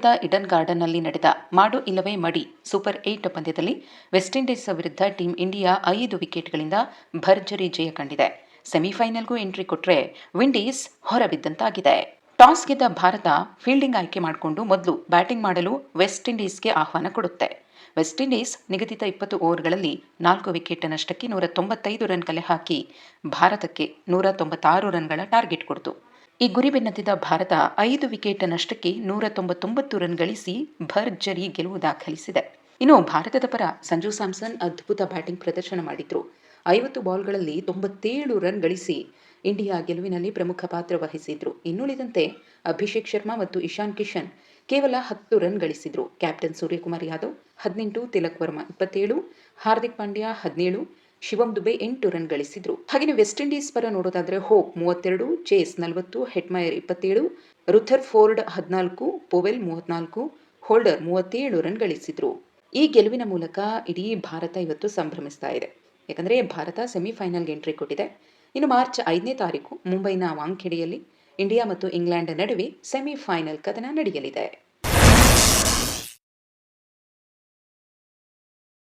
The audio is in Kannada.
ನಗರದ ಇಡನ್ ಗಾರ್ಡನ್ನಲ್ಲಿ ನಡೆದ ಮಾಡು ಇಲ್ಲವೇ ಮಡಿ ಸೂಪರ್ 8 ಪಂದ್ಯದಲ್ಲಿ ವೆಸ್ಟ್ ಇಂಡೀಸ್ ವಿರುದ್ಧ ಟೀಂ ಇಂಡಿಯಾ 5 ವಿಕೆಟ್ಗಳಿಂದ ಭರ್ಜರಿ ಜಯ ಕಂಡಿದೆ. ಸೆಮಿಫೈನಲ್ಗೂ ಎಂಟ್ರಿ ಕೊಟ್ಟರೆ ವಿಂಡೀಸ್ ಹೊರಬಿದ್ದಂತಾಗಿದೆ. ಟಾಸ್ ಗೆದ್ದ ಭಾರತ ಫೀಲ್ಡಿಂಗ್ ಆಯ್ಕೆ ಮಾಡಿಕೊಂಡು ಮೊದಲು ಬ್ಯಾಟಿಂಗ್ ಮಾಡಲು ವೆಸ್ಟ್ ಇಂಡೀಸ್ಗೆ ಆಹ್ವಾನ ಕೊಡುತ್ತೆ. ವೆಸ್ಟ್ ಇಂಡೀಸ್ ನಿಗದಿತ 20 ಓವರ್ಗಳಲ್ಲಿ 4 ವಿಕೆಟ್ ನಷ್ಟಕ್ಕೆ 195 ರನ್ ಕಲೆ ಹಾಕಿ ಭಾರತಕ್ಕೆ 196 ರನ್ಗಳ ಟಾರ್ಗೆಟ್ ಕೊಡ್ತು. ಈ ಗುರಿ ಬೆನ್ನತ್ತಿದ ಭಾರತ 5 ವಿಕೆಟ್ ನಷ್ಟಕ್ಕೆ 199 ರನ್ ಗಳಿಸಿ ಭರ್ಜರಿ ಗೆಲುವು ದಾಖಲಿಸಿದೆ. ಇನ್ನು ಭಾರತದ ಪರ ಸಂಜು ಸ್ಯಾಮ್ಸನ್ ಅದ್ಭುತ ಬ್ಯಾಟಿಂಗ್ ಪ್ರದರ್ಶನ ಮಾಡಿದ್ರು. 50 ಬಾಲ್ಗಳಲ್ಲಿ 97 ರನ್ ಗಳಿಸಿ ಇಂಡಿಯಾ ಗೆಲುವಿನಲ್ಲಿ ಪ್ರಮುಖ ಪಾತ್ರ ವಹಿಸಿದ್ರು. ಇನ್ನುಳಿದಂತೆ ಅಭಿಷೇಕ್ ಶರ್ಮಾ ಮತ್ತು ಇಶಾನ್ ಕಿಶನ್ ಕೇವಲ 10 ರನ್ ಗಳಿಸಿದ್ರು. ಕ್ಯಾಪ್ಟನ್ ಸೂರ್ಯಕುಮಾರ್ ಯಾದವ್ 18, ತಿಲಕ್ ವರ್ಮಾ 27, ಹಾರ್ದಿಕ್ ಪಾಂಡ್ಯ 17, ಶಿವಂ ದುಬೆ 8 ರನ್ ಗಳಿಸಿದ್ರು. ಹಾಗೆಯೇ ವೆಸ್ಟ್ ಇಂಡೀಸ್ ಪರ ನೋಡೋದಾದ್ರೆ Hope 32, Chase 40, Hetmyer 27, Rutherford 14, Powell 34, Holder 37 run ಗಳಿಸಿದ್ರು. ಈ ಗೆಲುವಿನ ಮೂಲಕ ಇಡೀ ಭಾರತ ಇವತ್ತು ಸಂಭ್ರಮಿಸ್ತಾ ಇದೆ. ಯಾಕಂದರೆ ಭಾರತ ಸೆಮಿಫೈನಲ್ಗೆ ಎಂಟ್ರಿ ಕೊಟ್ಟಿದೆ. ಇನ್ನು ಮಾರ್ಚ್ 5ನೇ ತಾರೀಕು ಮುಂಬೈನ ವಾಂಖೆಡೆಯಲ್ಲಿ ಇಂಡಿಯಾ ಮತ್ತು ಇಂಗ್ಲೆಂಡ್ ನಡುವೆ ಸೆಮಿಫೈನಲ್ ಕದನ ನಡೆಯಲಿದೆ.